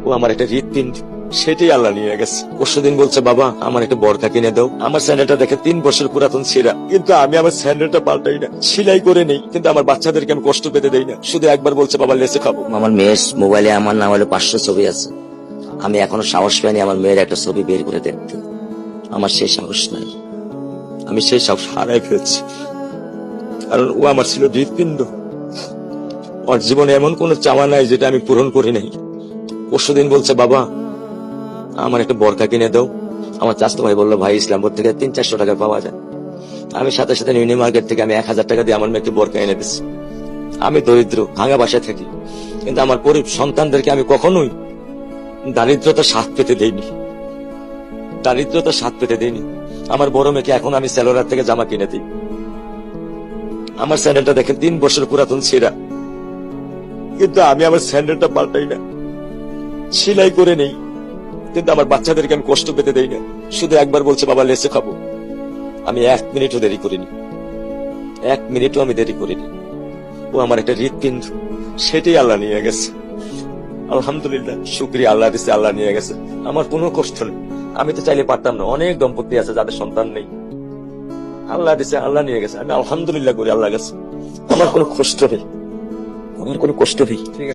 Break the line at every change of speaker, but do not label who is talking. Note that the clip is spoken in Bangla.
ও আমার একটা হৃৎপিণ্ড, সেটাই আল্লাহ নিয়ে গেছে। পরশুদিন বলছে, বাবা আমার একটা বরকা কিনে দাও। আমার স্যান্ডেলটা দেখে 3 বছর পুরাতন ছেঁড়া, কিন্তু আমি আমার স্যান্ডেলটা পাল্টাই না, সেলাই করে নেই, কিন্তু আমার বাচ্চাদেরকে আমি কষ্ট পেতে দেই না। শুধু একবার বলছে, বাবা লেসে খাবো।
আমার মেয়ের মোবাইলে আমার নাম হলো 500 ছবি আছে। আমি এখনো সাহস পাইনি আমার মেয়ের একটা ছবি বের করে দেখতে। আমার সেই সাহস নাই।
আমি সেই সাহস হারাই ফেলছি, কারণ ও আমার ছিল হৃৎপিণ্ড। ওর জীবনে এমন কোন চাওয়া নাই যেটা আমি পূরণ করি নাই। পরশুদিন বলছে, বাবা আমার একটা বরকা কিনে দাও। আমার চাচতো ভাই বললো, ভাই ইসলামপুর থেকে 300-400 টাকা পাওয়া যায়। আমি সাথে সাথে নিউ মার্কেট থেকে আমি 1000 টাকা দিয়ে আমার মেয়েকে বরকা এনে দিচ্ছি। আমি দরিদ্র, ভাঙা বাসায় থাকি, কিন্তু আমার সন্তানদেরকে আমি কখনোই দারিদ্রতার স্বাদ পেতে দেইনি। দারিদ্রতার স্বাদ পেতে দেইনি। আমার বড় মেয়েকে এখন আমি সেলোরার থেকে জামা কিনে দিই। আমার স্যান্ডেলটা দেখে 3 বছর পুরাতন ছেঁড়া, কিন্তু আমি আমার স্যান্ডেলটা পাল্টাই না, সেলাই করে নেই, কিন্তু আমার বাচ্চাদেরকে আমি কষ্ট পেতে দেই না। শুধু একবার বলছে, বাবা লেসে খাবো। আমি 1 মিনিটও দেরি করিনি, 1 মিনিটও আমি দেরি করিনি। ও আমার একটা হৃৎপিণ্ড, সেটাই আল্লাহ নিয়ে গেছে। আলহামদুলিল্লাহ, শুকরিয়া, আল্লাহ দিছে, আল্লাহ নিয়ে গেছে। আমার কোনো কষ্ট নেই। আমি তো চাইলে পারতাম না, অনেক দম্পতি আছে যাদের সন্তান নেই। আল্লাহ দিছে, আল্লাহ নিয়ে গেছে। আমি আলহামদুলিল্লাহ করি আল্লাহ গেছে। আমার কোনো কষ্ট নেই, আমার কোনো কষ্ট নেই।